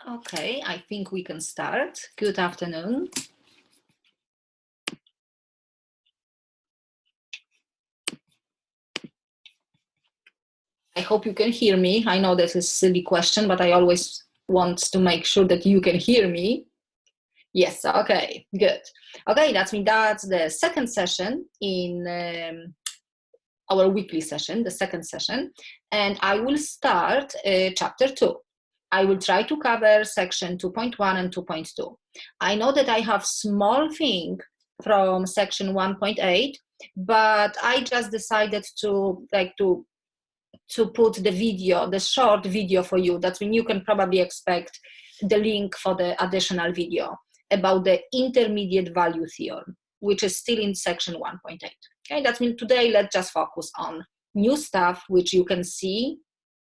Okay, I think we can start. Good afternoon. I hope you can hear me. I know this is a silly question, but I always want to make sure that you can hear me. Yes, okay, good. Okay, that's the second session in our weekly session, the second session, and I will start chapter 2. I will try to cover section 2.1 and 2.2. I know that I have small thing from section 1.8, but I just decided to put the video, the short video for you. That means you can probably expect the link for the additional video about the intermediate value theorem, which is still in section 1.8. Okay, that means today let's just focus on new stuff, which you can see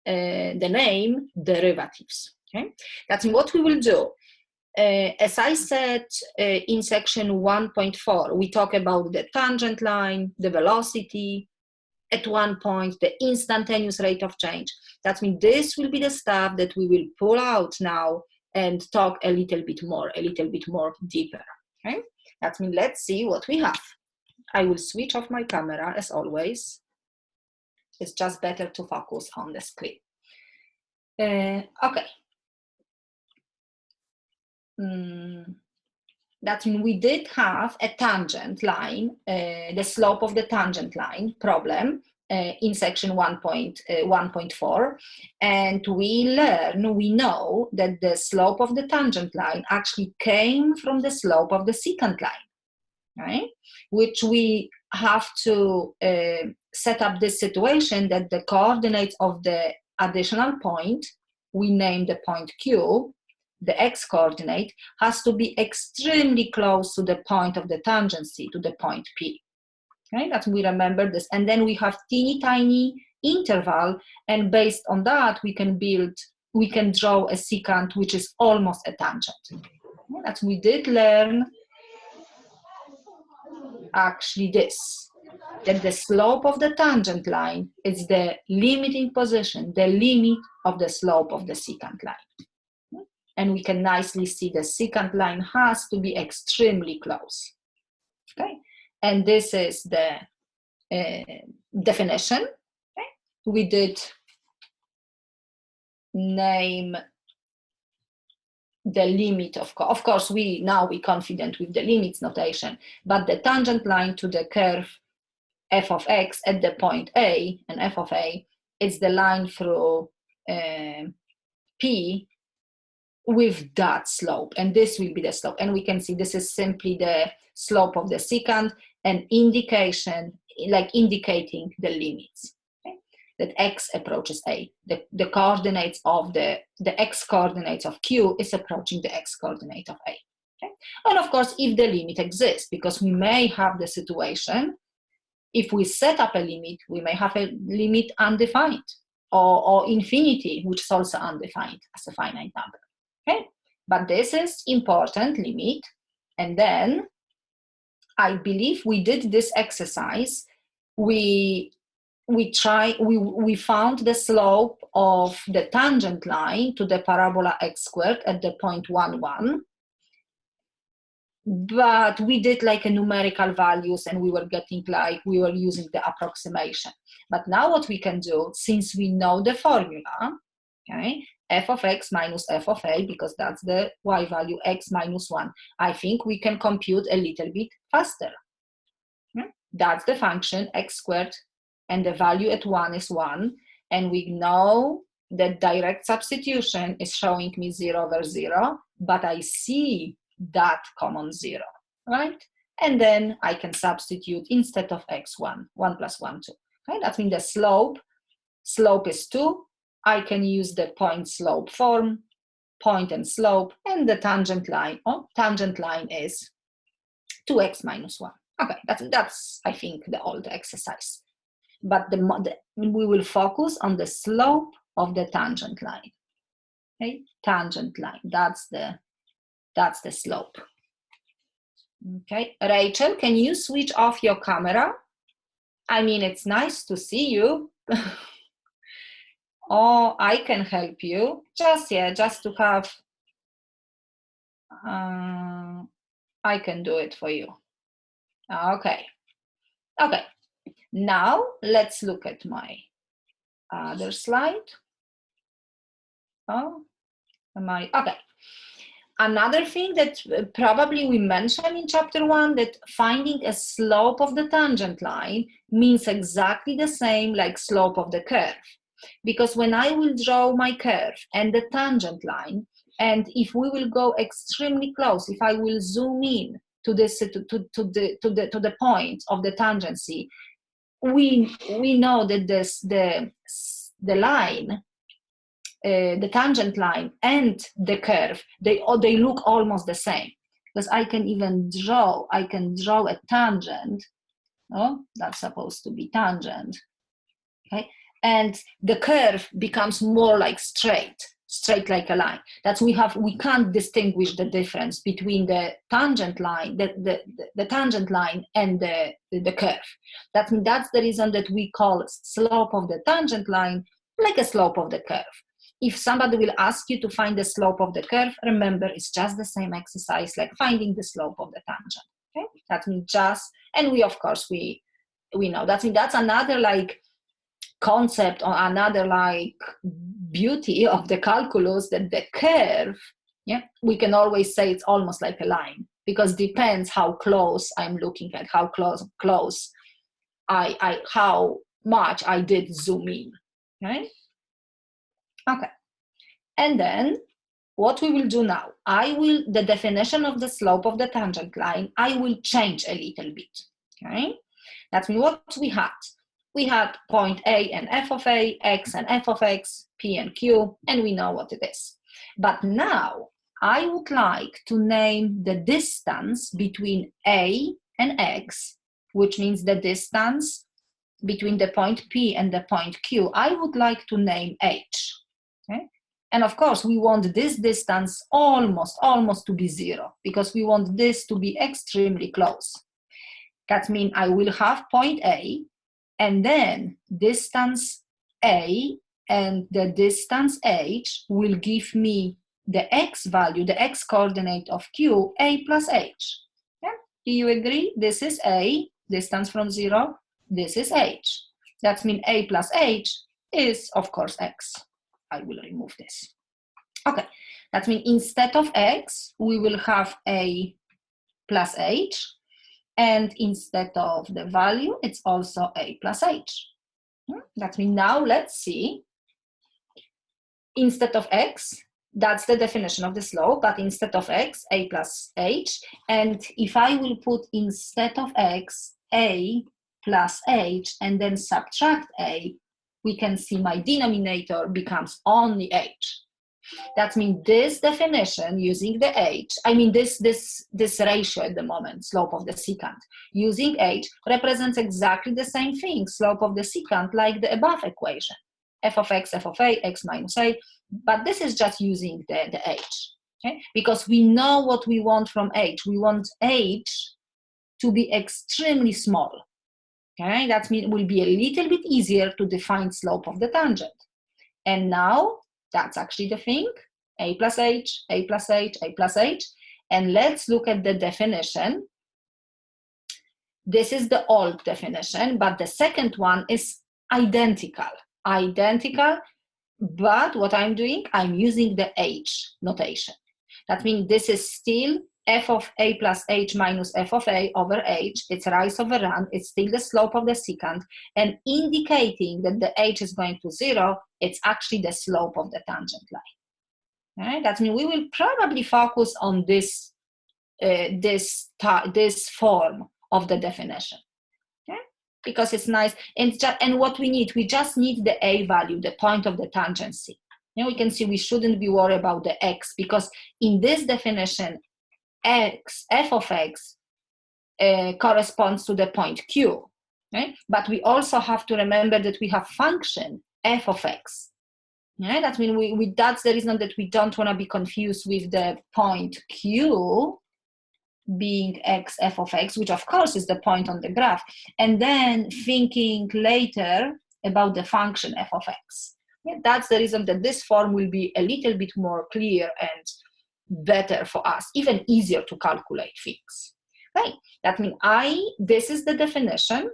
the name derivatives. Okay, that's what we will do. As I said in section 1.4, we talk about the tangent line, the velocity, at one point, the instantaneous rate of change. That means this will be the stuff that we will pull out now and talk a little bit more deeper. Okay? That means let's see what we have. I will switch off my camera as always. It's just better to focus on the screen. Okay. That means we did have a tangent line, the slope of the tangent line problem in section 1.4, and we know that the slope of the tangent line actually came from the slope of the secant line, right? Which we have to set up this situation that the coordinates of the additional point, we name the point Q, the x-coordinate, has to be extremely close to the point of the tangency, to the point P. Okay, that we remember this. And then we have teeny tiny interval, and based on that, we can draw a secant which is almost a tangent. Okay, that we did learn actually this, that the slope of the tangent line is the limiting position, the limit of the slope of the secant line. And we can nicely see the secant line has to be extremely close. Okay, and this is the definition. Okay? We did name the limit of course we're confident with the limits notation, but the tangent line to the curve f of x at the point A, and f of A is the line through P with that slope, and this will be the slope, and we can see this is simply the slope of the secant, and indicating the limits, okay? That x approaches A, the coordinates of the x coordinates of Q is approaching the x coordinate of A, okay? And of course if the limit exists, because we may have the situation, if we set up a limit, we may have a limit undefined, or infinity, which is also undefined as a finite number. Okay, but this is important limit. And then I believe we did this exercise. We found the slope of the tangent line to the parabola x squared at the point 1, 1. But we did like a numerical values, and we were using the approximation. But now what we can do, since we know the formula, okay, f of x minus f of a, because that's the y value, x minus 1, I think we can compute a little bit faster. That's the function x squared, and the value at 1 is 1, and we know that direct substitution is showing me 0 over 0, but I see that common 0, right? And then I can substitute instead of x 1 plus 1, 2. Okay, that means the slope is 2. I can use the point slope form, point and slope, and the tangent line is 2x minus 1. Okay, that's I think the old exercise. But we will focus on the slope of the tangent line. Okay, tangent line, that's the slope. Okay, Rachel, can you switch off your camera? I mean, it's nice to see you. Or I can help you, just to have I can do it for you. Okay. Okay. Now let's look at my other slide. Oh, am I? Okay. Another thing that probably we mentioned in chapter 1, that finding a slope of the tangent line means exactly the same like slope of the curve. Because when I will draw my curve and the tangent line, and if we will go extremely close, if I will zoom in to this to the point of the tangency, we know that the line, the tangent line and the curve, they look almost the same, because I can draw a tangent. Oh, that's supposed to be tangent. Okay, and the curve becomes more like straight like a line. We can't distinguish the difference between the tangent line, the tangent line and the curve. That's the reason that we call slope of the tangent line like a slope of the curve. If somebody will ask you to find the slope of the curve, remember it's just the same exercise like finding the slope of the tangent. Okay, that means and we of course we know that's another like concept or another like beauty of the calculus, that the curve, yeah, we can always say it's almost like a line, because depends how close I'm looking at, how close how much I did zoom in. Right? Okay. And then what we will do now, the definition of the slope of the tangent line, I will change a little bit. Okay? That means what we had. We had point A and f of A, x and f of x, p and q, and we know what it is. But now I would like to name the distance between A and x, which means the distance between the point P and the point Q. I would like to name h. Okay? And of course, we want this distance almost to be 0, because we want this to be extremely close. That means I will have point A, and then distance A and the distance h will give me the x value, the x coordinate of Q, A plus h. Yeah? Do you agree? This is A, distance from 0. This is h. That means A plus h is, of course, x. I will remove this. Okay, that means instead of x, we will have A plus h. And instead of the value, it's also A plus h. That means now let's see. Instead of x, that's the definition of the slope, but instead of x, A plus h. And if I will put instead of x, A plus h, and then subtract a, we can see my denominator becomes only h. That means this definition using the h, this ratio at the moment, slope of the secant, using h represents exactly the same thing, slope of the secant, like the above equation, f of x, f of a, x minus a, but this is just using the h, okay? Because we know what we want from h. We want h to be extremely small, okay? That means it will be a little bit easier to define slope of the tangent. And now, that's actually the thing, A plus h, A plus h, A plus h. And let's look at the definition. This is the old definition, but the second one is identical. Identical, but what I'm doing, I'm using the h notation. That means this is still f of a plus h minus f of a over h. It's rise over run. It's still the slope of the secant, and indicating that the h is going to 0, it's actually the slope of the tangent line. Right? That means we will probably focus on this form of the definition, okay? Because it's nice. And what we just need the a value, the point of the tangency. We can see we shouldn't be worried about the x, because in this definition, f of x corresponds to the point Q. Right? But we also have to remember that we have function f of x. Yeah, that means that's the reason that we don't want to be confused with the point Q being x f of x, which of course is the point on the graph, and then thinking later about the function f of x. Yeah, that's the reason that this form will be a little bit more clear and better for us, even easier to calculate things. Okay, that means this is the definition,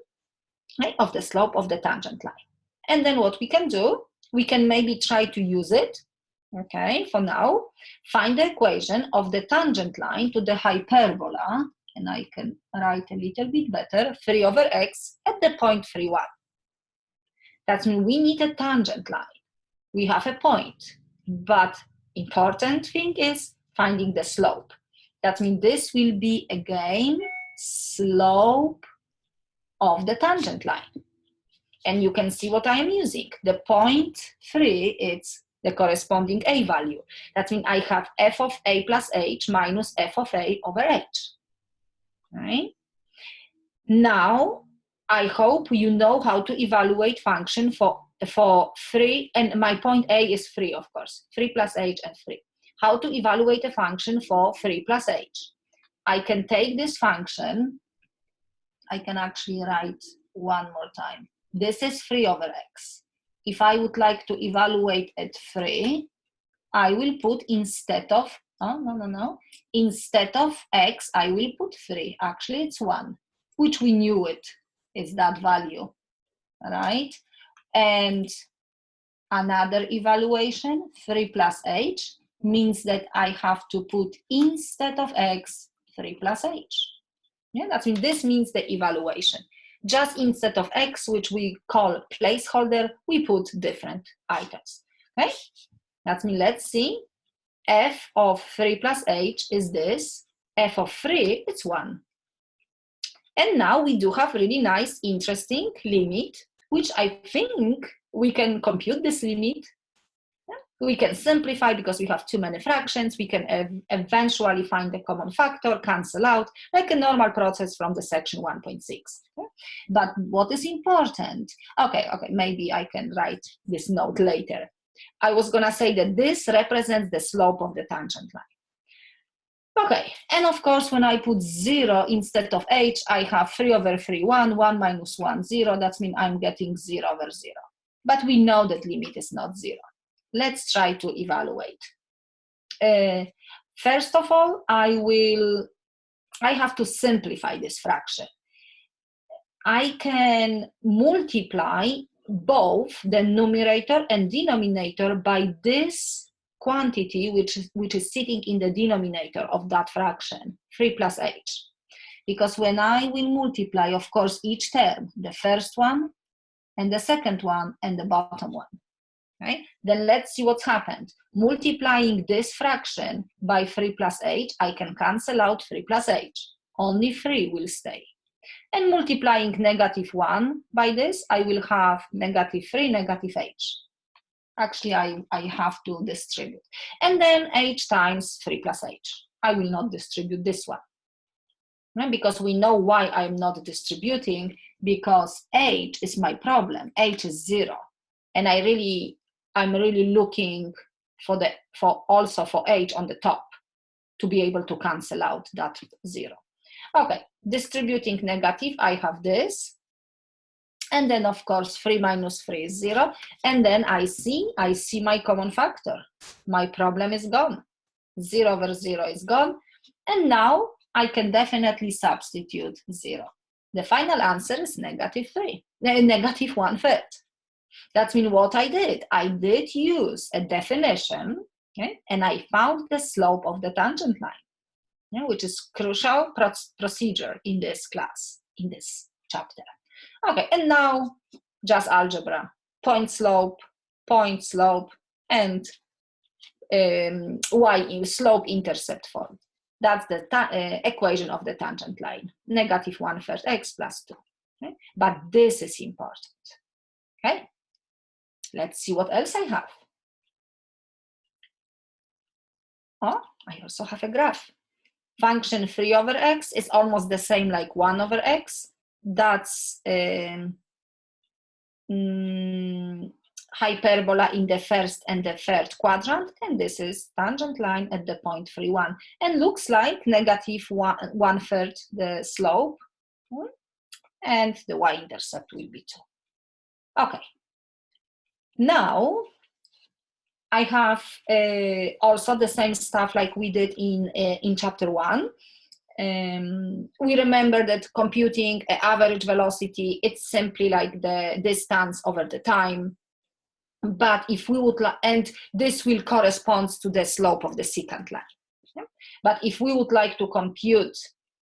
right, of the slope of the tangent line. And then what we can do, we can maybe try to use it, okay, for now, find the equation of the tangent line to the hyperbola, and I can write a little bit better, 3 over x at the point 3, 1. That means we need a tangent line. We have a point, but important thing is finding the slope. That means this will be, again, slope of the tangent line. And you can see what I am using. The point 3, it's the corresponding a value. That means I have f of a plus h minus f of a over h. Right? Now, I hope you know how to evaluate function for 3, and my point a is 3, of course, 3 plus h and 3. How to evaluate a function for 3 plus h. I can take this function, I can actually write one more time. This is 3 over x. If I would like to evaluate at 3, I will put instead of, instead of x, I will put 3. Actually, it's 1, which we knew it's that value, right? And another evaluation, 3 plus h, means that I have to put instead of x, 3 plus h. Yeah, this means the evaluation. Just instead of x, which we call placeholder, we put different items. Okay? That means, let's see. F of 3 plus h is this. F of 3, it's 1. And now we do have really nice, interesting limit, which I think we can compute this limit. We can simplify because we have too many fractions. We can eventually find the common factor, cancel out, like a normal process from the section 1.6. Okay? But what is important, okay, maybe I can write this note later. I was gonna say that this represents the slope of the tangent line. Okay, and of course, when I put 0 instead of h, I have 3 over 3, 1, 1 minus 1, 0. That means I'm getting 0 over 0. But we know that limit is not 0. Let's try to evaluate. First of all, I have to simplify this fraction. I can multiply both the numerator and denominator by this quantity, which is sitting in the denominator of that fraction, 3 plus h. Because when I will multiply, of course, each term, the first one, and the second one, and the bottom one. Right? Then let's see what's happened. Multiplying this fraction by 3 plus h, I can cancel out 3 plus h. Only 3 will stay. And multiplying -1 by this, I will have -3, -h. Actually, I have to distribute. And then h times 3 plus h. I will not distribute this one. Right? Because we know why I'm not distributing, because h is my problem. H is 0. And I'm really looking for also for h on the top to be able to cancel out that 0. Okay, distributing negative, I have this. And then, of course, 3 minus 3 is 0. And then I see my common factor. My problem is gone. 0 over 0 is gone. And now I can definitely substitute 0. The final answer is -3, -1/3. That means what I did use a definition, okay, and I found the slope of the tangent line, yeah, which is crucial procedure in this class, in this chapter. Okay, and now just algebra, point slope, and slope intercept form. That's the equation of the tangent line, -1/3 x plus 2. Okay? But this is important. Okay. Let's see what else I have. Oh, I also have a graph. Function 3 over x is almost the same like 1 over x. That's hyperbola in the first and the third quadrant, and this is tangent line at the point 3, 1. And looks like -1/3 the slope, and the y-intercept will be 2. Okay. Now, I have also the same stuff like we did in chapter 1. We remember that computing average velocity, it's simply like the distance over the time. But if we would and this will correspond to the slope of the secant line. Yeah? But if we would like to compute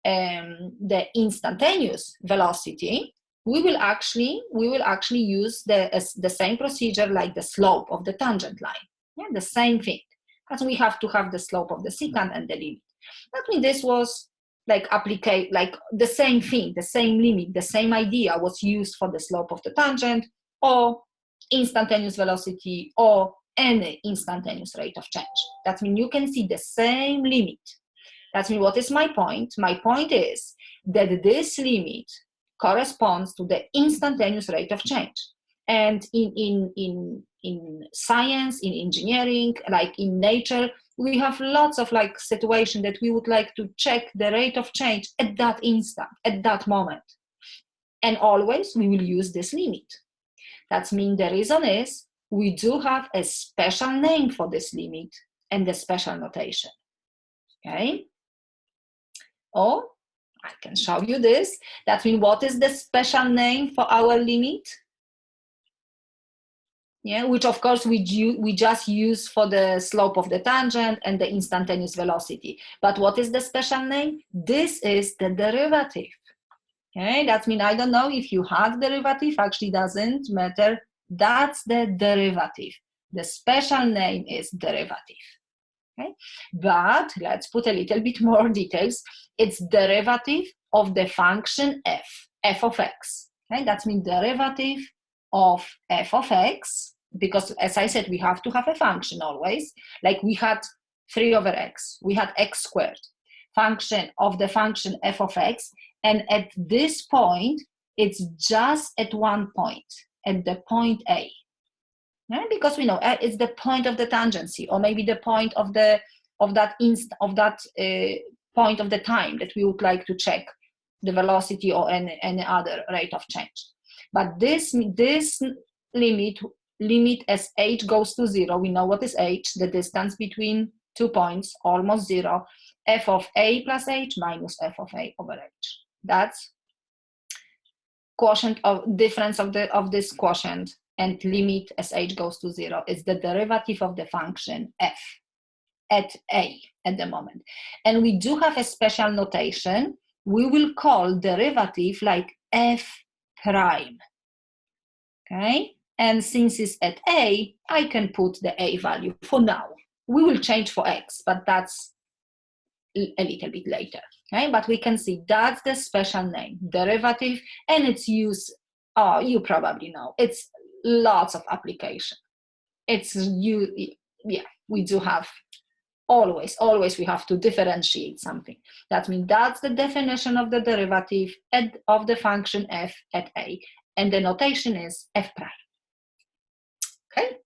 the instantaneous velocity, we will actually use the same procedure like the slope of the tangent line. Yeah, the same thing. Because we have to have the slope of the secant and the limit. That means this was like the same thing, the same limit, the same idea was used for the slope of the tangent or instantaneous velocity or any instantaneous rate of change. That means you can see the same limit. That means what is my point? My point is that this limit corresponds to the instantaneous rate of change. And in science, in engineering, like in nature, we have lots of like situations that we would like to check the rate of change at that instant, at that moment. And always we will use this limit. That means the reason is we do have a special name for this limit and the special notation. Okay? Or I can show you this. That means what is the special name for our limit? Yeah, which of course we just use for the slope of the tangent and the instantaneous velocity. But what is the special name? This is the derivative. Okay, that means I don't know if you have derivative, actually doesn't matter. That's the derivative. The special name is derivative. Okay, but let's put a little bit more details. It's derivative of the function f of x. Okay, that means derivative of f of x, because as I said, we have to have a function always. Like we had 3 over x, we had x squared, function of the function f of x, and at this point, it's just at one point, at the point A. Yeah, because we know it's the point of the tangency, or maybe the point of that point of the time that we would like to check the velocity or any other rate of change. But this limit as h goes to 0, we know what is h, the distance between 2 points, almost 0, f of a plus h minus f of a over h. That's quotient of difference of this quotient and limit as h goes to 0 is the derivative of the function f at a at the moment. And we do have a special notation. We will call derivative like f prime. Okay? And since it's at a, I can put the a value for now. We will change for x, but that's a little bit later. Okay? But we can see that's the special name, derivative, and it's used, you probably know, it's lots of application. We do have always we have to differentiate something. That means that's the definition of the derivative of the function f at a, and the notation is f prime. Okay?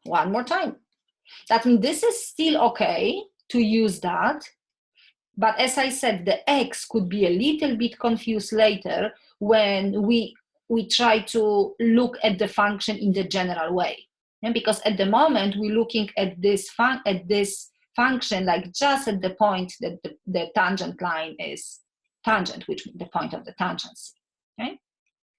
One more time. That means this is still okay to use that, but as I said, the x could be a little bit confused later when we try to look at the function in the general way. And because at the moment we're looking at this function like just at the point that the tangent line is tangent, which is the point of the tangency. Okay?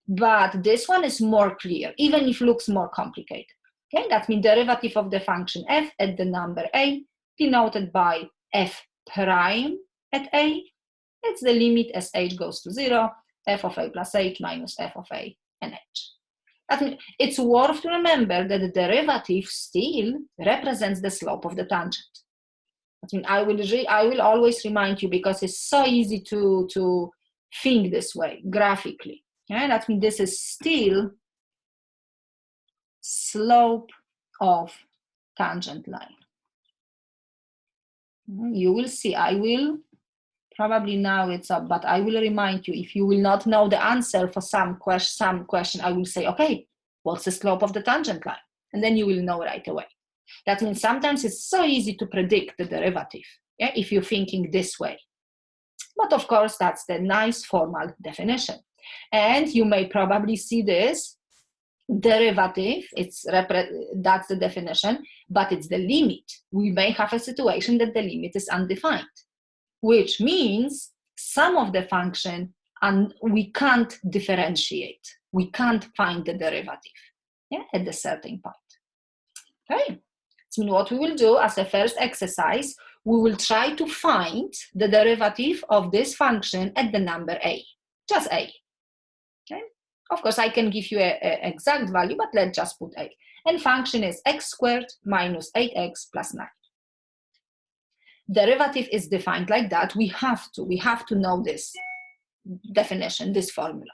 But this one is more clear, even if it looks more complicated. Okay? That means derivative of the function f at the number a, denoted by f prime at a. It's the limit as h goes to 0, f of a plus h minus f of a and h. I mean, it's worth to remember that the derivative still represents the slope of the tangent. I mean, I will always remind you, because it's so easy to think this way graphically. Yeah? That means this is still slope of tangent line. You will see, I will probably now it's up, but I will remind you, if you will not know the answer for some question, I will say, okay, what's the slope of the tangent line? And then you will know right away. That means sometimes it's so easy to predict the derivative, yeah, if you're thinking this way. But of course, that's the nice formal definition. And you may probably see this derivative, that's the definition, but it's the limit. We may have a situation that the limit is undefined, which means some of the function and we can't differentiate. We can't find the derivative, yeah, at a certain point. Okay, so what we will do as a first exercise, we will try to find the derivative of this function at the number a, just a. Okay? Of course, I can give you an exact value, but let's just put a. And function is x squared minus 8x plus 9. Derivative is defined like that. We have to know this definition, this formula.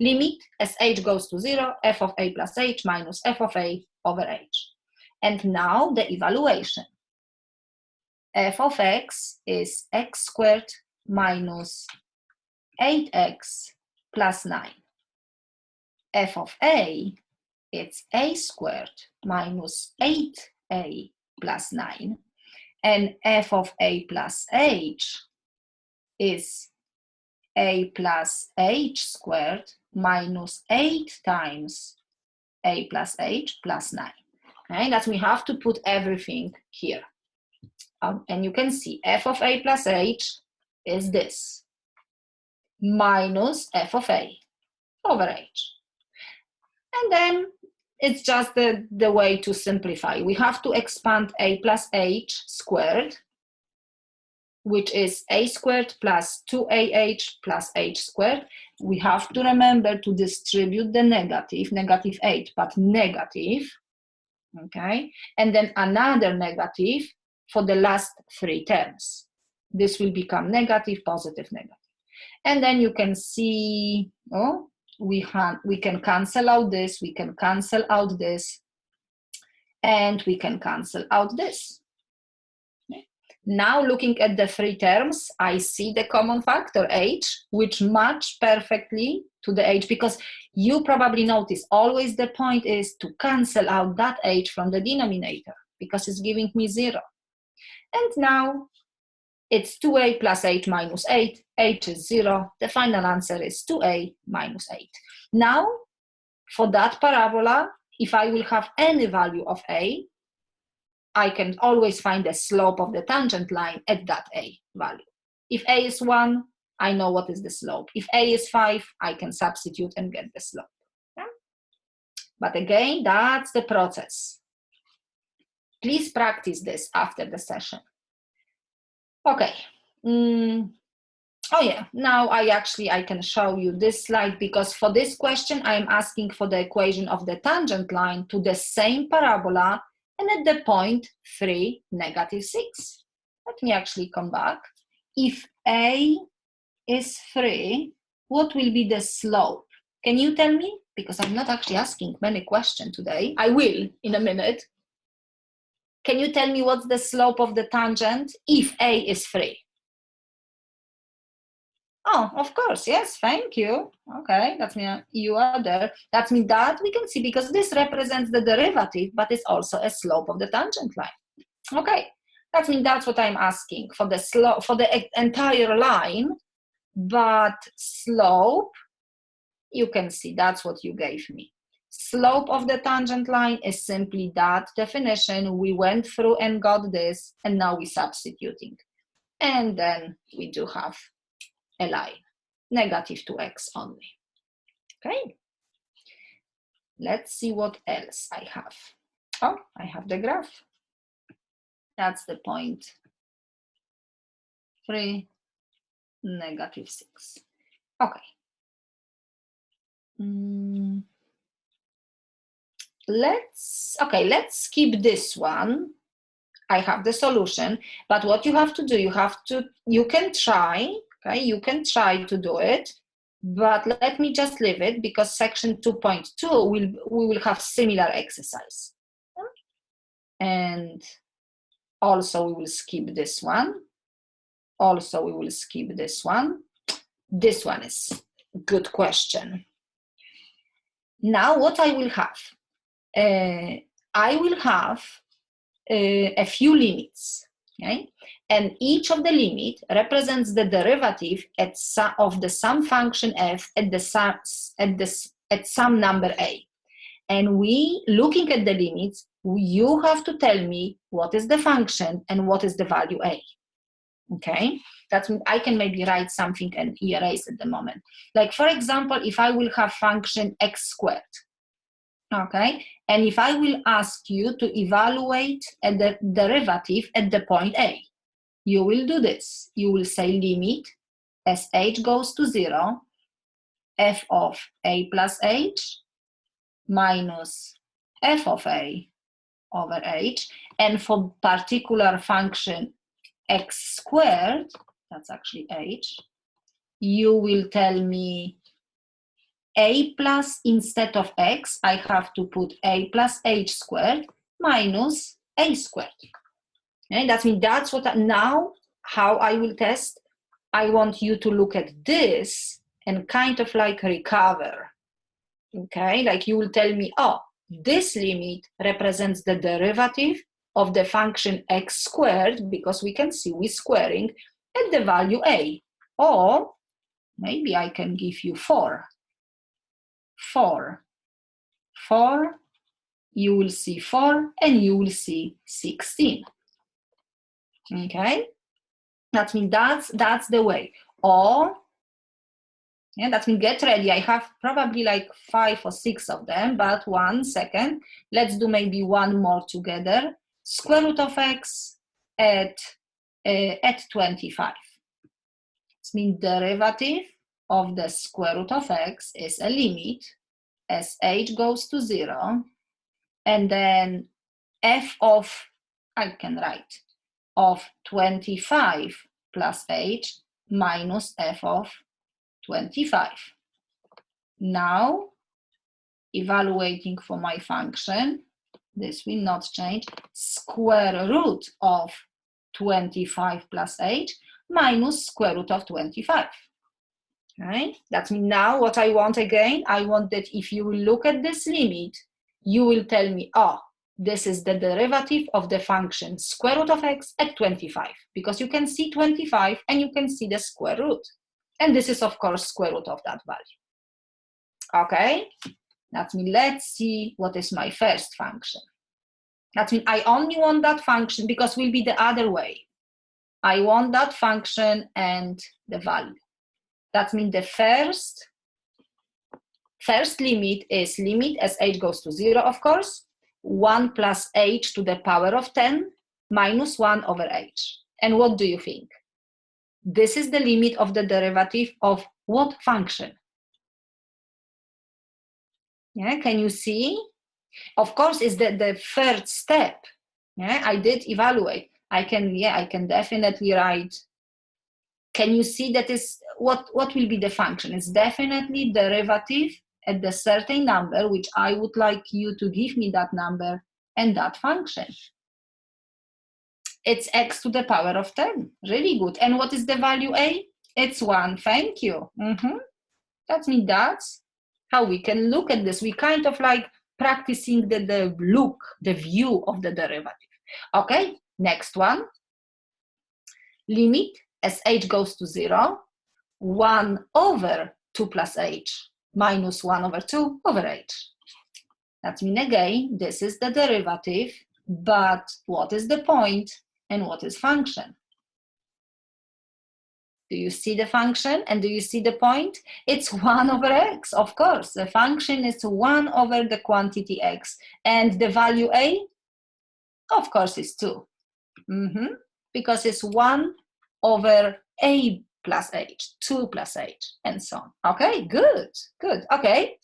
Limit as h goes to 0, f of a plus h minus f of a over h. And now the evaluation. F of x is x squared minus 8x plus 9. F of a, it's a squared minus 8a plus 9. And f of a plus h is a plus h squared minus 8 times a plus h plus 9. Okay, that we have to put everything here. And you can see f of a plus h is this, minus f of a over h. And then it's just the way to simplify. We have to expand a plus h squared, which is a squared plus 2ah plus h squared. We have to remember to distribute the negative 8, but negative, okay? And then another negative for the last 3 terms. This will become negative, positive, negative. And then you can see, oh, we can cancel out this, we can cancel out this, and we can cancel out this. Now looking at the 3 terms, I see the common factor h, which match perfectly to the h, because you probably notice always the point is to cancel out that h from the denominator, because it's giving me 0. And now it's 2a plus h minus 8, h is 0, the final answer is 2a minus 8. Now, for that parabola, if I will have any value of a, I can always find the slope of the tangent line at that a value. If a is 1, I know what is the slope. If a is 5, I can substitute and get the slope. Yeah? But again, that's the process. Please practice this after the session. Okay. Oh yeah, now I can show you this slide, because for this question, I'm asking for the equation of the tangent line to the same parabola and at the point 3, negative 6. Let me actually come back. If a is 3, what will be the slope? Can you tell me? Because I'm not actually asking many questions today. I will in a minute. Can you tell me what's the slope of the tangent if a is 3? Oh, of course, yes, thank you. Okay, that's me, you are there. That means that we can see, because this represents the derivative, but it's also a slope of the tangent line. Okay, that means that's what I'm asking for the slope, for the entire line, but slope, you can see that's what you gave me. Slope of the tangent line is simply that definition. We went through and got this, and now we're substituting. And then we do have a line, negative 2x only. Okay, let's see what else I have. Oh, I have the graph. That's the point 3, negative 6. Okay. Let's skip this one. I have the solution, but what you have to do, you can try. Okay, you can try to do it, but let me just leave it, because section 2.2 we will have similar exercise. And also we will skip this one. Also we will skip this one. This one is a good question. Now what I will have? I will have a few limits. Okay? And each of the limit represents the derivative of the sum function f at some number a. And looking at the limits, you have to tell me what is the function and what is the value a. Okay, that's, I can maybe write something and erase at the moment. Like, for example, if I will have function x squared, okay, and if I will ask you to evaluate at the derivative at the point a, you will do this. You will say limit as h goes to 0, f of a plus h minus f of a over h, and for particular function x squared, that's actually h, you will tell me a plus, instead of x, I have to put a plus h squared minus a squared. Okay, that's what now how I will test. I want you to look at this and kind of like recover. Okay, like you will tell me, oh, this limit represents the derivative of the function x squared, because we can see we're squaring at the value a. Or maybe I can give you 4. 4. You will see 4 and you will see 16. Okay, that means that's the way. Or, yeah, that means get ready. I have probably like 5 or 6 of them, but 1 second. Let's do maybe one more together. Square root of x at 25. This means derivative of the square root of x is a limit as h goes to 0, and then f of, I can write, of 25 plus h minus f of 25. Now, evaluating for my function, this will not change, square root of 25 plus h minus square root of 25. Okay, that's me. Now what I want again, I want that if you will look at this limit, you will tell me, oh, this is the derivative of the function square root of x at 25, because you can see 25 and you can see the square root. And this is, of course, square root of that value. Okay, that means let's see what is my first function. That means I only want that function, because it will be the other way. I want that function and the value. That means the first limit is limit as h goes to 0, of course, 1 plus h to the power of 10 minus 1 over h. And what do you think? This is the limit of the derivative of what function? Yeah, can you see? Of course, it's the third step. Yeah, I did evaluate. I can definitely write. Can you see that is what will be the function? It's definitely derivative at the certain number, which I would like you to give me that number and that function. It's x to the power of 10. Really good. And what is the value a? It's 1. Thank you. That means that's how we can look at this. We kind of like practicing the view of the derivative. Okay, next one. Limit as h goes to 0, 1 over 2 plus h minus 1 over 2 over h. That means, again, this is the derivative, but what is the point and what is function? Do you see the function and do you see the point? It's 1 over x, of course. The function is 1 over the quantity x. And the value a, of course, is 2. Because it's 1 over a plus h, 2 plus h, and so on. Okay, good. Okay,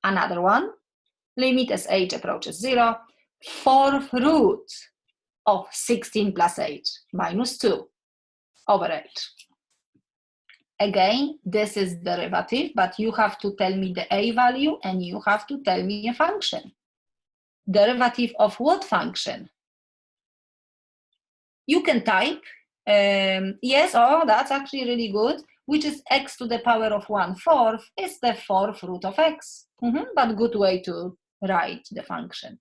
another one. Limit as h approaches 0, 4th root of 16 plus h minus 2 over h. Again, this is derivative, but you have to tell me the a value and you have to tell me a function. Derivative of what function? You can type, yes, oh, that's actually really good, which is x to the power of 1/4 is the 4th root of x. But good way to write the function,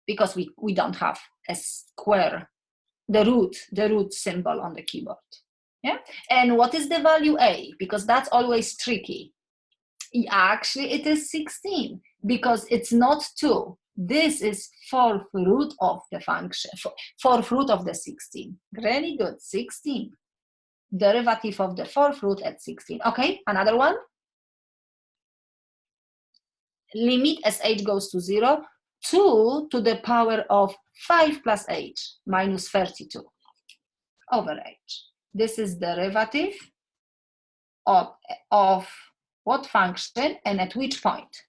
because we don't have a square, the root symbol on the keyboard. Yeah, and what is the value a? Because that's always tricky. Actually, it is 16 because it's not 2. This is fourth root of the function, fourth root of the 16. Really good, 16. Derivative of the fourth root at 16. Okay, another one. Limit as h goes to 0, 2 to the power of 5 plus h minus 32 over h. This is derivative of what function and at which point?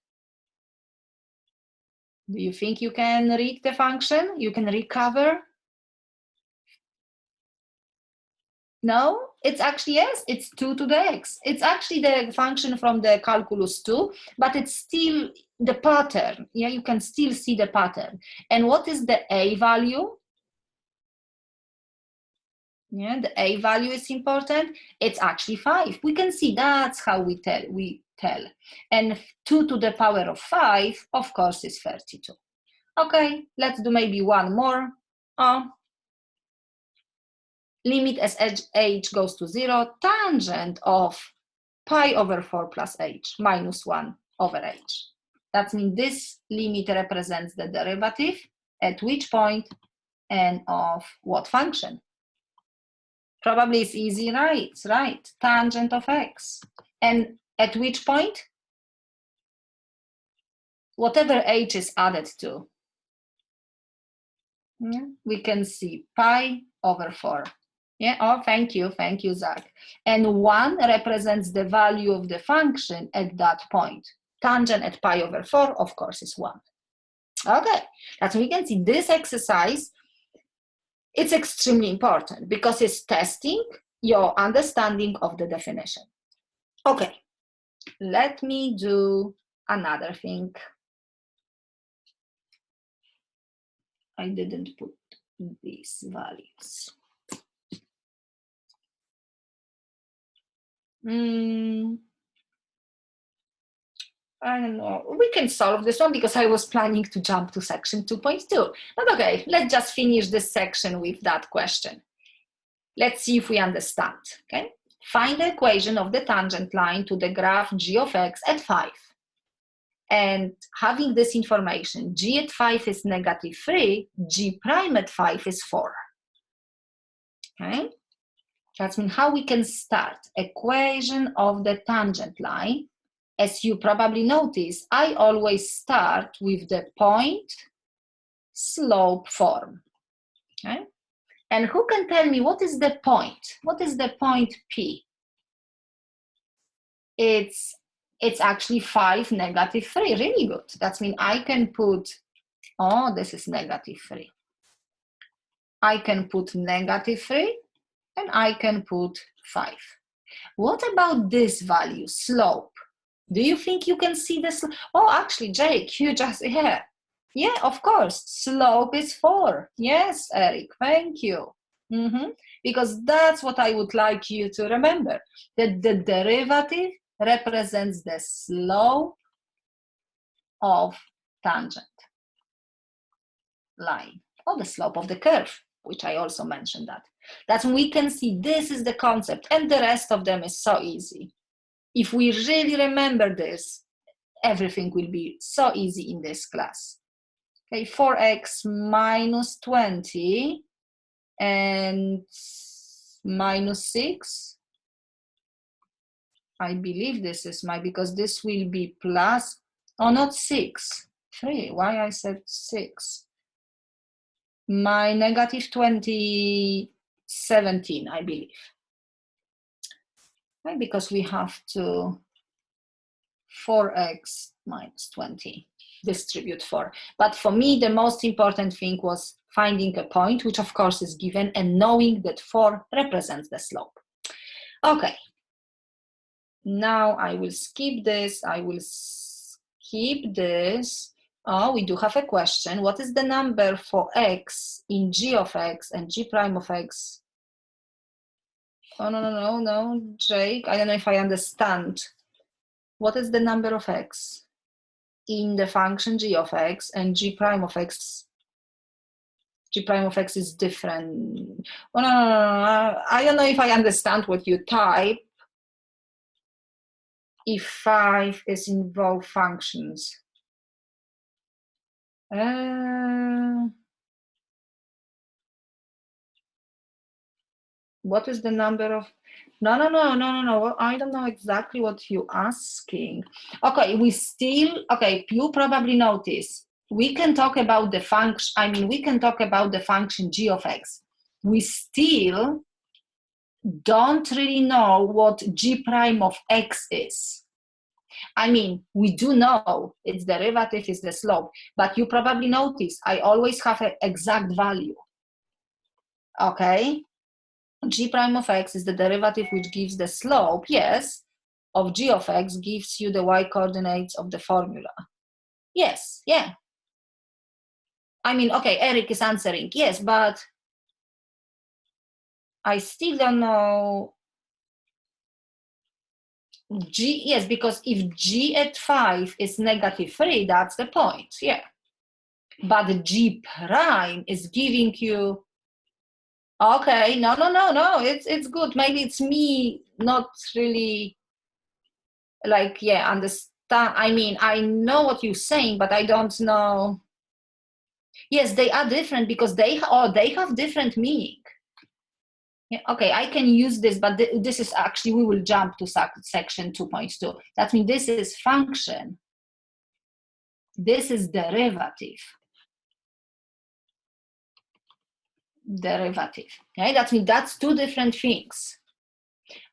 Do you think you can read the function? You can recover? No, it's actually, yes, it's 2 to the x. It's actually the function from the calculus 2, but it's still the pattern. Yeah, you can still see the pattern. And what is the a value? Yeah, the a value is important. It's actually 5. We can see that's how we tell. And 2 to the power of 5, of course, is 32. Okay, let's do maybe one more. Limit as h goes to 0, tangent of pi over 4 plus h minus 1 over h. That means this limit represents the derivative at which point and of what function. Probably it's easy, right? Right, tangent of x. And at which point? Whatever h is added to. Yeah, we can see pi over 4. Yeah, oh, thank you, Zach. And 1 represents the value of the function at that point. Tangent at pi over 4, of course, is 1. Okay, that's we can see this exercise. It's extremely important because it's testing your understanding of the definition. Okay, let me do another thing. I didn't put these values. I don't know, we can solve this one because I was planning to jump to section 2.2. But okay, let's just finish this section with that question. Let's see if we understand, okay? Find the equation of the tangent line to the graph g of x at 5. And having this information, g at 5 is -3, g prime at 5 is 4. Okay? That's how we can start. Equation of the tangent line. As you probably notice, I always start with the point slope form. Okay? And who can tell me what is the point? What is the point P? It's actually 5, -3. Really good. That means I can put, oh, this is -3. I can put -3 and I can put 5. What about this value, slope? Do you think you can see this? Oh, actually, Jake, you just, yeah, of course, slope is 4. Yes, Eric, thank you. Because that's what I would like you to remember, that the derivative represents the slope of tangent line, or the slope of the curve, which I also mentioned that. That's when we can see this is the concept, and the rest of them is so easy. If we really remember this, everything will be so easy in this class. Okay, 4x minus 20 and minus 6. I believe this is because this will be plus, oh, not 6, 3. Why I said 6? My -20, 17, I believe. Right? Because we have to 4x minus 20 distribute 4. But for me, the most important thing was finding a point, which of course is given, and knowing that 4 represents the slope. Okay. Now I will skip this. Oh, we do have a question. What is the number for x in g of x and g prime of x? Oh, no, Jake. I don't know if I understand. What is the number of x in the function g of x and g prime of x? G prime of x is different. Oh, no. I don't know if I understand what you type. if 5 is involved functions. What is the number of... No. I don't know exactly what you're asking. Okay, you probably notice we can talk about the function. We can talk about the function g of x. We still don't really know what g prime of x is. We do know its derivative is the slope, but you probably notice I always have an exact value. Okay? G prime of x is the derivative which gives the slope, yes, of g of x, gives you the y coordinates of the formula. Yes, yeah. Okay, Eric is answering, yes, but I still don't know g, yes, because if g at 5 is -3, that's the point, yeah. But g prime is giving you... Okay, no, it's good. Maybe it's me not really understand. I know what you're saying, but I don't know. Yes, they are different because they have different meaning. Yeah, okay, I can use this, but this is actually, we will jump to section 2.2. That means this is function. This is derivative. Okay, that means that's two different things.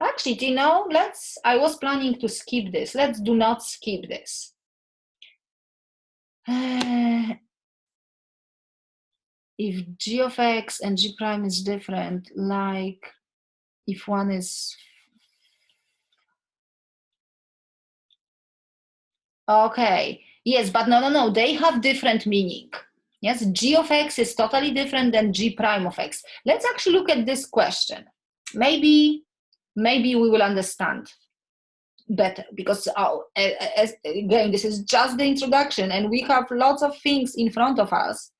Actually, do you know, I was planning to skip this. Let's do not skip this. If g of x and g prime is different, like if one is... Okay, yes, but no, they have different meaning. Yes, g of x is totally different than g prime of x. Let's actually look at this question. Maybe we will understand better, because again, this is just the introduction and we have lots of things in front of us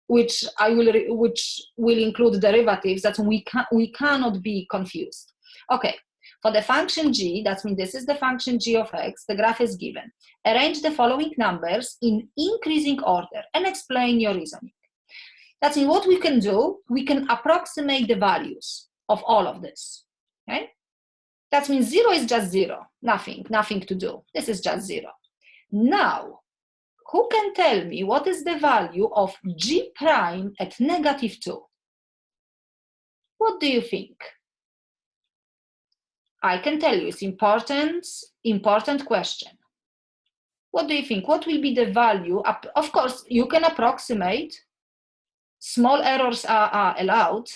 which will include derivatives that we cannot be confused. Okay, for the function g, that means this is the function g of x, the graph is given. Arrange the following numbers in increasing order and explain your reasoning. That means what we can do, we can approximate the values of all of this. Okay? That means 0 is just 0, nothing to do. This is just 0. Now, who can tell me what is the value of g prime at -2? What do you think? I can tell you, it's important question. What do you think? What will be the value? Of course, you can approximate. Small errors are allowed.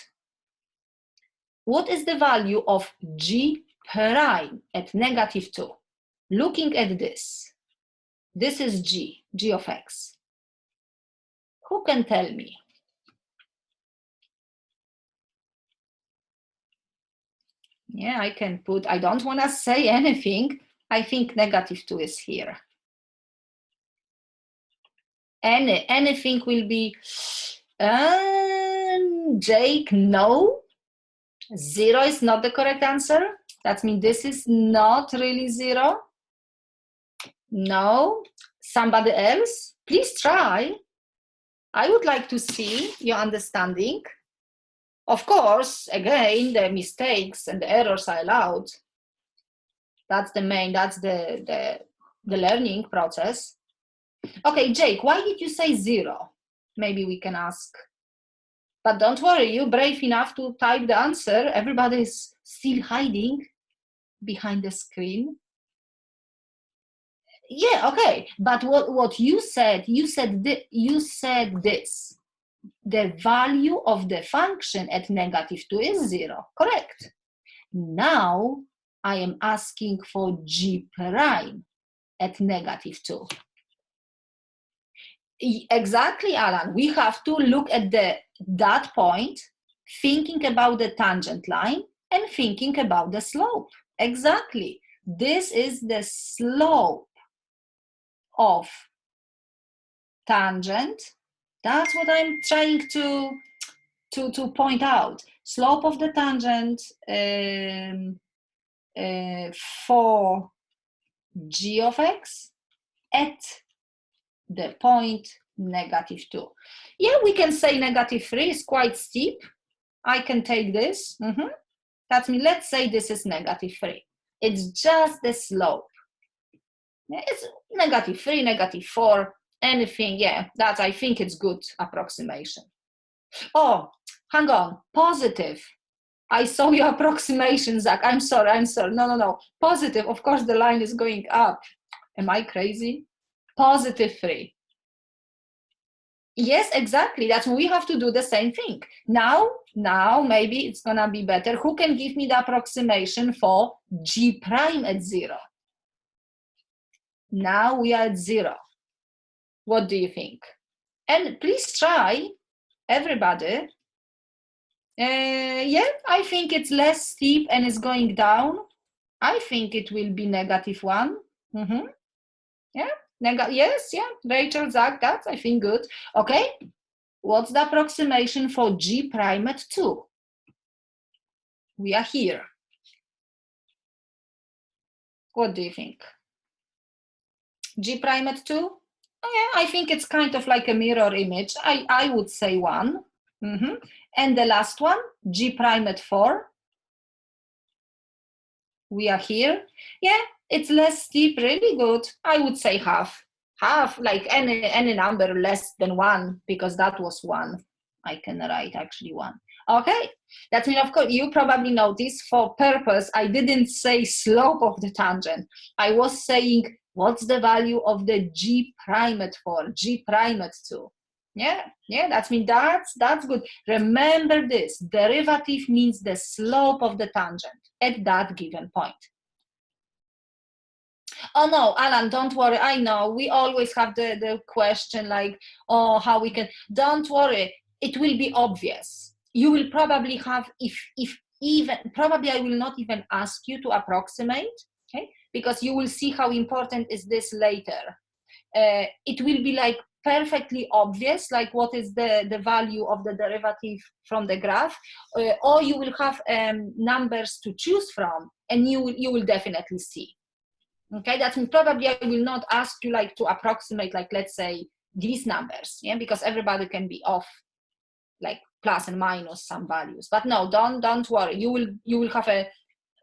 What is the value of g prime at -2? Looking at this, this is g of x. Who can tell me? Yeah, I can put, I don't want to say anything. I think -2 is here. Anything will be, Jake, no. 0 is not the correct answer. That means this is not really 0. No. Somebody else? Please try. I would like to see your understanding. Of course, again, the mistakes and the errors are allowed. That's the learning process. Okay, Jake, why did you say 0? Maybe we can ask. But don't worry, you're brave enough to type the answer. Everybody is still hiding behind the screen. Yeah, okay. But what you said this. The value of the function at -2 is 0, correct? Now I am asking for g prime at -2. Exactly, Alan. We have to look at that point, thinking about the tangent line and thinking about the slope. Exactly. This is the slope of tangent. That's what I'm trying to point out. Slope of the tangent for g of x at the point -2. Yeah, we can say -3 is quite steep. I can take this. That means, let's say this is -3. It's just the slope. It's -3, -4, anything. Yeah, that I think it's good approximation. Oh, hang on, positive. I saw your approximation, Zach. I'm sorry. No. Positive, of course the line is going up. Am I crazy? +3. Yes, exactly. That's we have to do the same thing. Now maybe it's gonna be better. Who can give me the approximation for g prime at 0? Now we are at 0. What do you think? And please try, everybody. Yeah, I think it's less steep and it's going down. I think it will be -1. Yeah, yes, yeah. Rachel, Zach, that's I think good. Okay, what's the approximation for g prime at 2? We are here. What do you think? G prime at 2? Oh, yeah, I think it's kind of like a mirror image. I would say 1. And the last one, G prime at 4. We are here. Yeah, it's less steep, really good. I would say half. Half, like any number less than 1, because that was 1. I can write actually 1. Okay, that means, of course, you probably noticed for purpose, I didn't say slope of the tangent. I was saying, what's the value of the G prime at 4, G prime at 2? Yeah, that means that's good. Remember this, derivative means the slope of the tangent at that given point. Oh no, Alan, don't worry. I know we always have the question like, oh, how we can. Don't worry, it will be obvious. You will probably have, if even, probably I will not even ask you to approximate, okay? Because you will see how important is this later. It will be like perfectly obvious, like what is the value of the derivative from the graph, or you will have numbers to choose from, and you will definitely see. Okay, that means probably I will not ask you like to approximate, like let's say these numbers, yeah, because everybody can be off, like plus and minus some values. But no, don't worry. You will have a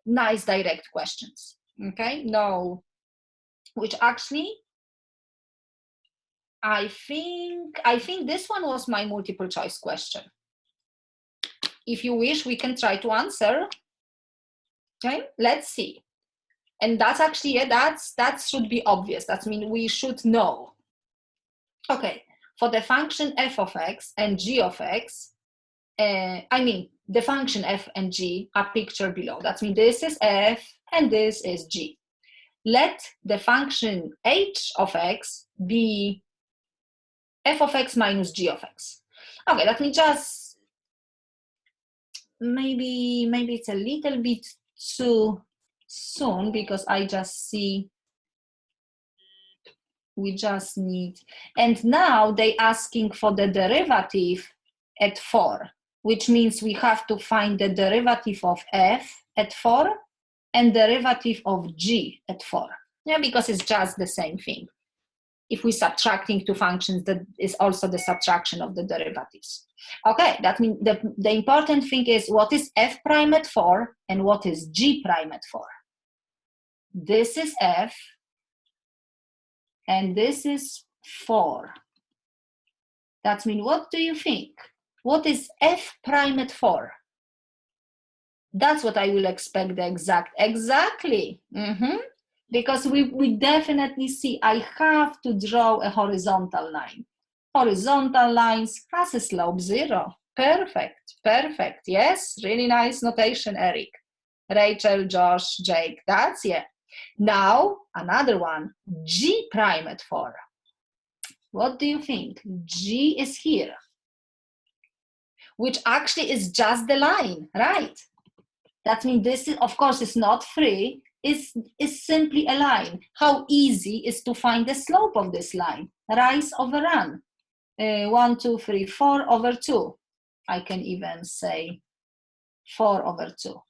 nice direct questions. Okay, no, which actually I think this one was my multiple choice question. If you wish, we can try to answer. Okay, let's see. And that's actually, yeah, that should be obvious. That means we should know. Okay, for the function f of x and g of x, I mean, the function f and g are pictured below. That means this is f and this is g. Let the function h of x be f of x minus g of x. Okay, let me just, maybe it's a little bit too soon because I just see we just need, and now they asking for the derivative at 4, which means we have to find the derivative of f at 4 and derivative of g at 4. Yeah, because it's just the same thing. If we're subtracting two functions, that is also the subtraction of the derivatives. Okay, that means the important thing is what is f prime at 4 and what is g prime at 4. This is f and this is 4. That means, what do you think? What is f prime at 4? That's what I will expect the exactly. Because we definitely see I have to draw a horizontal line. Horizontal lines has a slope 0. Perfect. Yes, really nice notation, Eric. Rachel, Josh, Jake, that's yeah. Now, another one, g prime at 4. What do you think? G is here, which actually is just the line, right? That means this is, of course, it's not free, it's simply a line. How easy is to find the slope of this line? Rise over run. 1, 2, 3, 4 over 2. I can even say 4 over 2.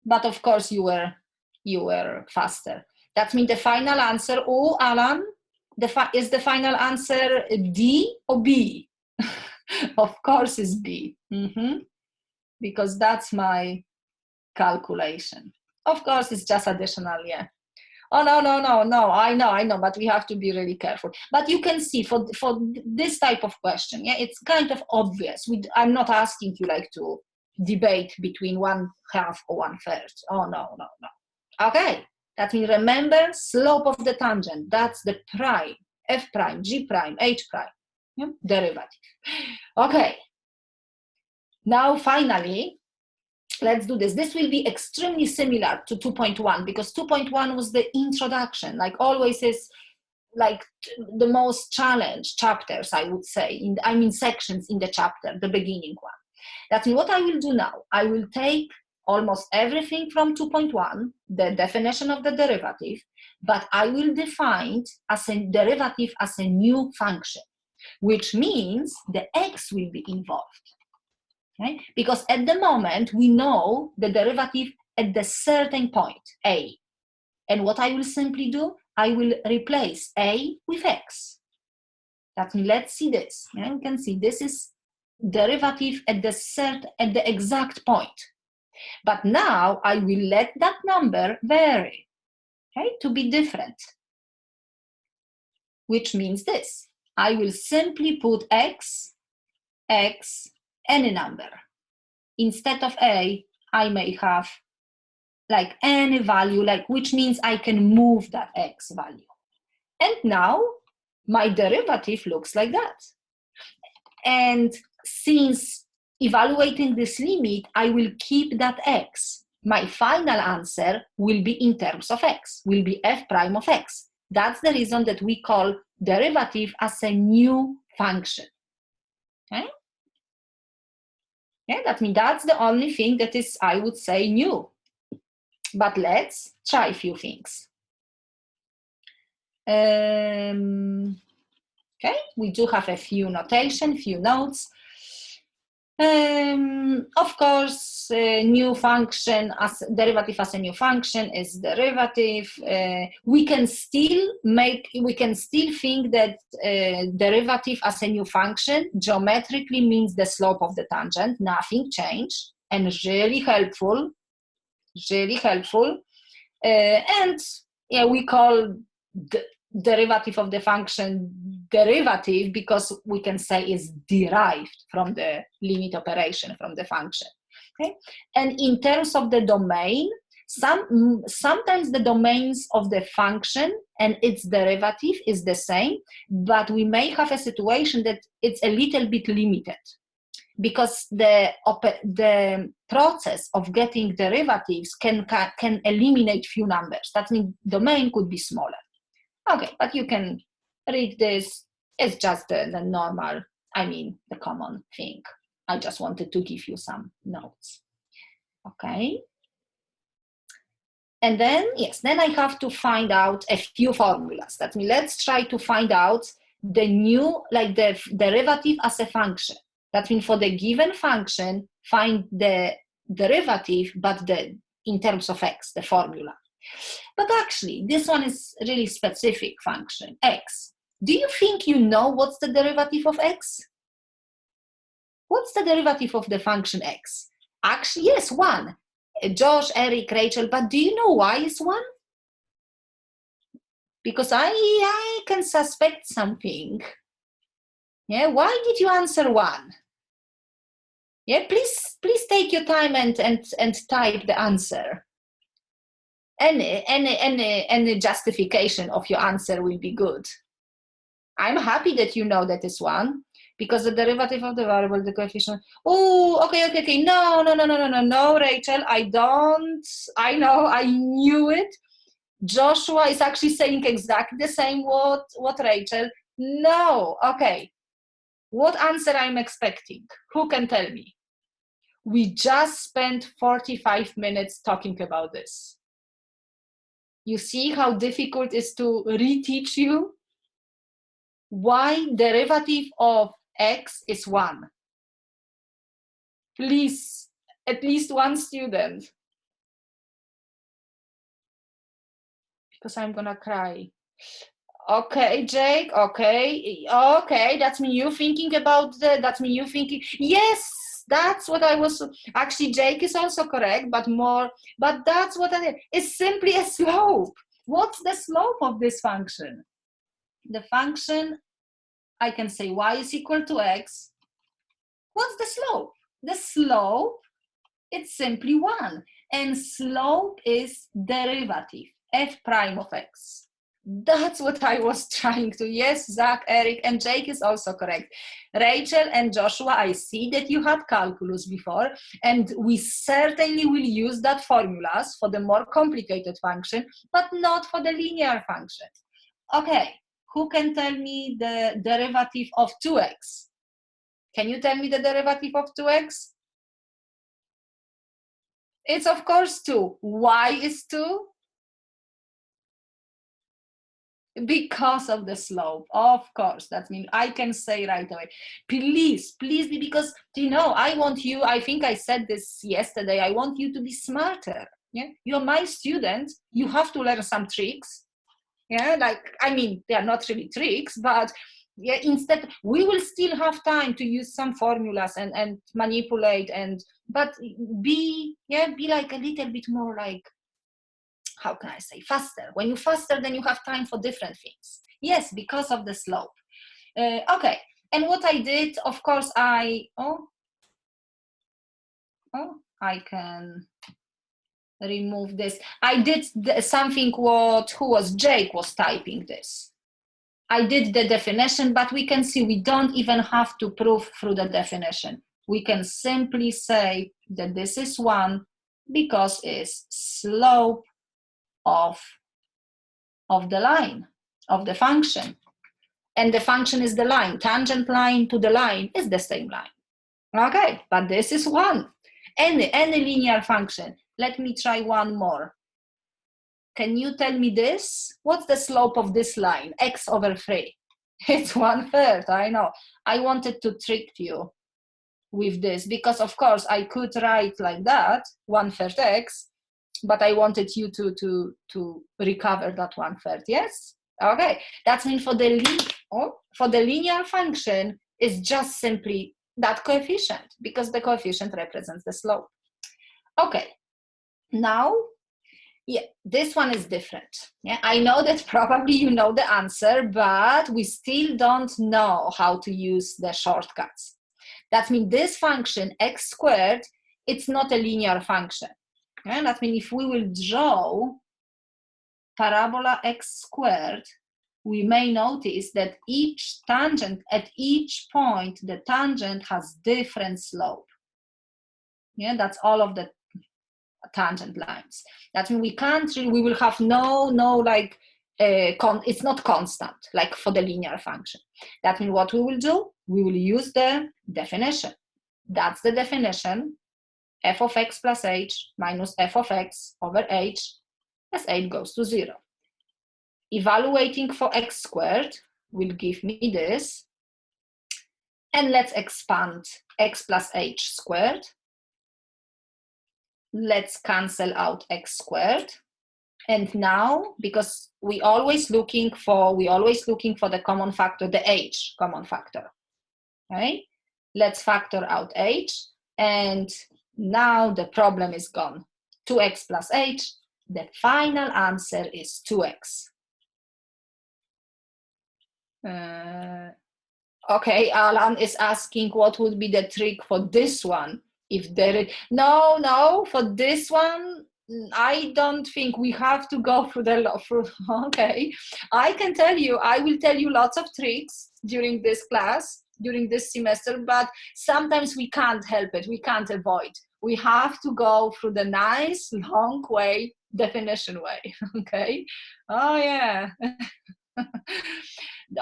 But of course, you were faster. That means the final answer, oh, Alan, is the final answer D or B? Of course it's B, because that's my calculation. Of course it's just additional, yeah. Oh, no, I know, but we have to be really careful. But you can see for this type of question, yeah, it's kind of obvious. I'm not asking you like to debate between 1/2 or 1/3. Oh, no. Okay, that means remember slope of the tangent. That's the prime, f prime, g prime, h prime, yeah? Derivative. Okay, now finally, let's do this. This will be extremely similar to 2.1 because 2.1 was the introduction, like always is like the most challenged chapters, I would say, sections in the chapter, the beginning one. That's what I will do now. I will take almost everything from 2.1, the definition of the derivative, but I will define as a derivative as a new function, which means the x will be involved. Okay? Because at the moment, we know the derivative at the certain point, a. And what I will simply do, I will replace a with x. That means, let's see this. Yeah? You can see this is derivative at the exact point. But now I will let that number vary, okay, to be different. Which means this. I will simply put x, any number. Instead of a, I may have like any value, like which means I can move that x value. And now my derivative looks like that. And since evaluating this limit, I will keep that x. My final answer will be in terms of x, will be f prime of x. That's the reason that we call derivative as a new function. Okay? Yeah, that means that's the only thing that is, I would say, new. But let's try a few things. Okay, we do have a few notation, few notes. Of course, new function as derivative as a new function is derivative. We can still think that derivative as a new function geometrically means the slope of the tangent. Nothing changed, and really helpful. And yeah, we call the derivative of the function derivative because we can say is derived from the limit operation from the function. Okay? And in terms of the domain, sometimes the domains of the function and its derivative is the same, but we may have a situation that it's a little bit limited because the process of getting derivatives can eliminate few numbers. That means domain could be smaller. Okay, but you can read this. It's just the normal, the common thing. I just wanted to give you some notes. Okay. And then, yes, then I have to find out a few formulas. That means let's try to find out the new, like the derivative as a function. That means for the given function, find the derivative, but in terms of x, the formula. But actually, this one is really specific function, x. Do you think you know what's the derivative of x? What's the derivative of the function x? Actually, yes, 1. Josh, Eric, Rachel, but do you know why it's 1? Because I can suspect something. Yeah, why did you answer 1? Yeah, please take your time and type the answer. Any justification of your answer will be good. I'm happy that you know that is 1 because the derivative of the variable, the coefficient. Oh, okay. No, Rachel, I don't. I know, I knew it. Joshua is actually saying exactly the same what Rachel. No, okay. What answer I'm expecting? Who can tell me? We just spent 45 minutes talking about this. You see how difficult it is to reteach you? Why derivative of x is 1? Please, at least one student. because I'm gonna cry. Okay, Jake. Okay, that's me. You thinking about the? That's me. You thinking? Yes, that's what I was. Actually, Jake is also correct, but more. But that's what I. It's simply a slope. What's the slope of this function? The function, I can say y is equal to x. What's the slope? The slope, it's simply 1. And slope is derivative, f prime of x. That's what I was trying to. Yes, Zach, Eric, and Jake is also correct. Rachel and Joshua, I see that you had calculus before, and we certainly will use that formulas for the more complicated function, but not for the linear function. Okay, who can tell me the derivative of 2x? Can you tell me the derivative of 2x? It's of course 2. Why is 2? Because of the slope, of course. That means I can say right away, please, because I want you, I think I said this yesterday, I want you to be smarter. Yeah, you're my student, you have to learn some tricks. Yeah, they are not really tricks, but yeah, instead we will still have time to use some formulas and manipulate, but be like a little bit more like, how can I say, faster. When you're faster, then you have time for different things. Yes, because of the slope. Okay, and what I did, of course, I can remove this. I did something Jake was typing this. I did the definition, but we can see we don't even have to prove through the definition. We can simply say that this is 1 because it's slope of the line, of the function. And the function is the line. Tangent line to the line is the same line. Okay, but this is 1. Any linear function. Let me try one more. Can you tell me this? What's the slope of this line? X over 3. It's 1/3, I know. I wanted to trick you with this because, of course, I could write like that, 1/3 x, but I wanted you to recover that 1/3, yes? Okay, that means for the linear function, it's just simply that coefficient because the coefficient represents the slope. Okay, now, yeah, this one is different. Yeah, I know that probably you know the answer, but we still don't know how to use the shortcuts. That means this function, x squared, it's not a linear function. Yeah, that means if we will draw parabola x squared, we may notice that each tangent, at each point, the tangent has different slope. Yeah, that's all of the tangent lines. That means we will have it's not constant, like for the linear function. That means what we will do, we will use the definition. That's the definition, f of x plus h minus f of x over h as h goes to 0. Evaluating for x squared will give me this. And let's expand x plus h squared. Let's cancel out x squared. And now, because we always looking for the common factor, the h common factor. Okay? Let's factor out h. And now the problem is gone. 2x plus h. The final answer is 2x. Okay, Alan is asking what would be the trick for this one. If there is no, for this one, I don't think we have to go through okay. I will tell you lots of tricks during this class, during this semester, but sometimes we can't help it, we can't avoid. We have to go through the nice, long way, definition way, okay? Oh yeah.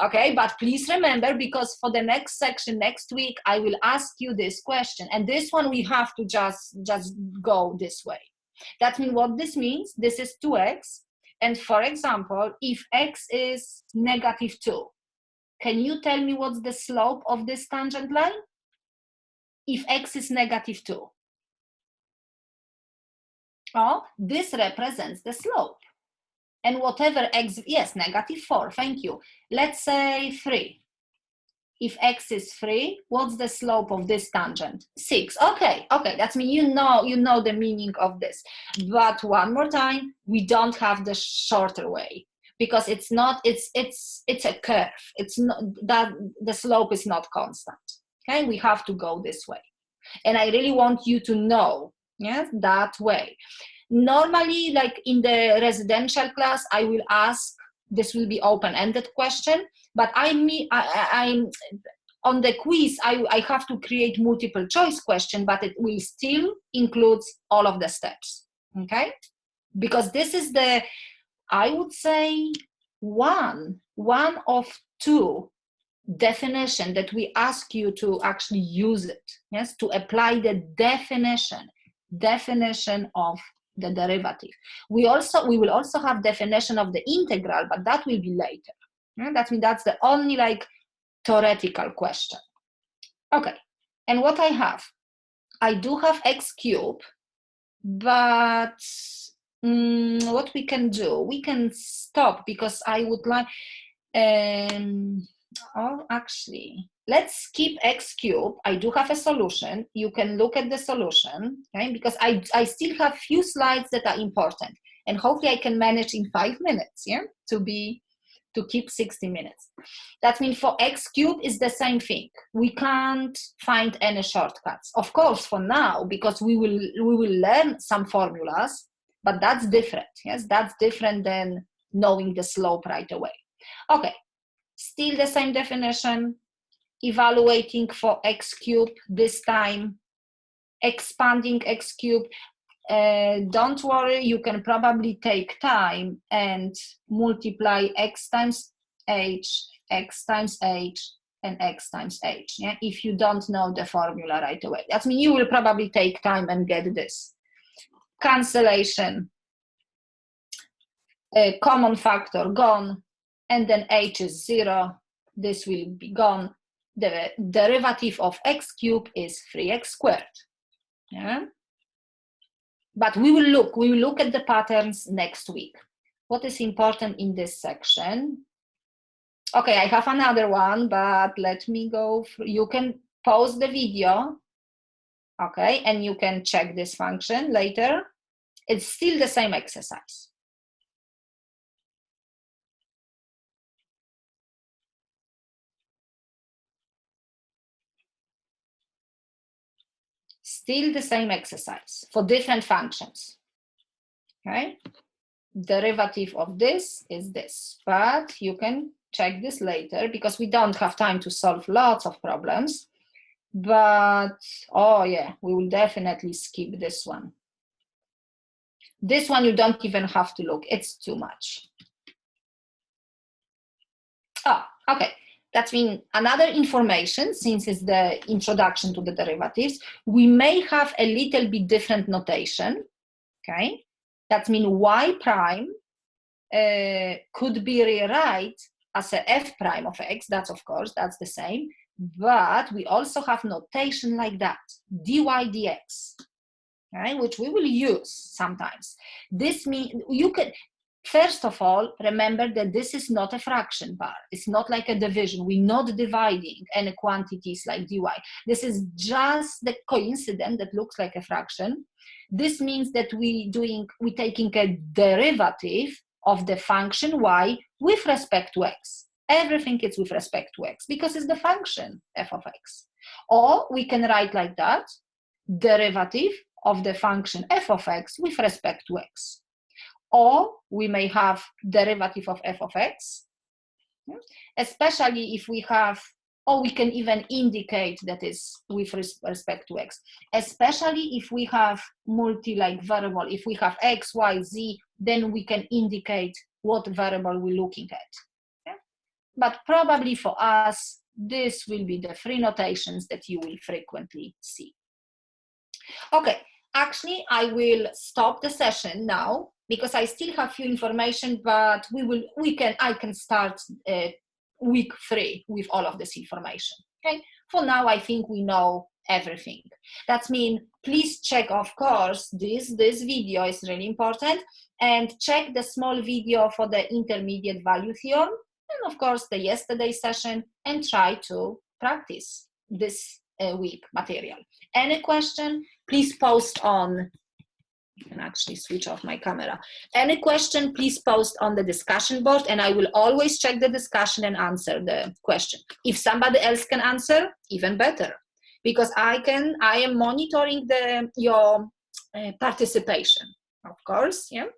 Okay, but please remember, because for the next section next week, I will ask you this question, and this one we have to just go this way. That means what this means, this is 2x, and for example, if x is -2, can you tell me what's the slope of this tangent line? If x is -2. Oh, this represents the slope. And whatever x, yes, negative 4, thank you. Let's say 3. If x is 3, what's the slope of this tangent? 6. Okay, that's mean you know the meaning of this. But one more time, we don't have the shorter way because it's not, it's a curve. It's not that the slope is not constant. Okay, we have to go this way. And I really want you to know, yes, that way. Normally, like in the residential class, I will ask, this will be open-ended question, but I'm on the quiz, I have to create multiple choice question, but it will still include all of the steps, okay? Because this is the, I would say, one of 2 definition that we ask you to actually use it, yes, to apply the definition of the derivative. We will also have definition of the integral, but that will be later. That means that's the only like theoretical question. Okay, and what I do have x cubed, but what we can do, we can stop because I would like, oh, actually, let's skip x cubed. I do have a solution. You can look at the solution, okay? Because I still have few slides that are important, and hopefully I can manage in 5 minutes, yeah, to keep 60 minutes. That means for x cubed is the same thing. We can't find any shortcuts. Of course, for now, because we will learn some formulas, but that's different. Yes, that's different than knowing the slope right away. Okay, still the same definition. Evaluating for x cubed, this time expanding x cubed. Don't worry, you can probably take time and multiply x times h, x times h, and x times h, yeah? If you don't know the formula right away. That means you will probably take time and get this. Cancellation, common factor gone, and then h is 0. This will be gone. The derivative of x cubed is 3x squared. Yeah? But we will look at the patterns next week. What is important in this section? Okay, I have another one, but let me go through. You can pause the video, okay, and you can check this function later. It's still the same exercise. Still the same exercise for different functions, okay? Derivative of this is this, but you can check this later because we don't have time to solve lots of problems. But, oh yeah, we will definitely skip this one. This one you don't even have to look, it's too much. Oh, okay. That means another information, since it's the introduction to the derivatives, we may have a little bit different notation, okay? That means y prime could be rewrite as a f prime of x, that's of course, that's the same, but we also have notation like that, dy dx, okay, which we will use sometimes. This means you can, first of all, remember that this is not a fraction bar. It's not like a division. We're not dividing any quantities like dy. This is just the coincidence that looks like a fraction. This means that we're taking a derivative of the function y with respect to x. Everything is with respect to x because it's the function f of x. Or we can write like that, derivative of the function f of x with respect to x. Or we may have derivative of f of x, especially if we have, or we can even indicate that is with respect to x, especially if we have multi-like variable. If we have x, y, z, then we can indicate what variable we're looking at. Okay? But probably for us, this will be the 3 notations that you will frequently see. Okay, actually, I will stop the session now because I still have few information, but I can start week 3 with all of this information. Okay, for now, I think we know everything. That means please check, of course, this video is really important, and check the small video for the intermediate value theorem, and of course the yesterday session, and try to practice this week material. Any question, please post on, I can actually switch off my camera. Any question, please post on the discussion board, and I will always check the discussion and answer the question. If somebody else can answer, even better, because I am monitoring your participation, of course, yeah.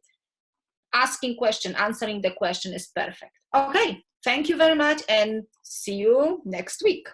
Asking question, answering the question is perfect. Okay, thank you very much, and see you next week.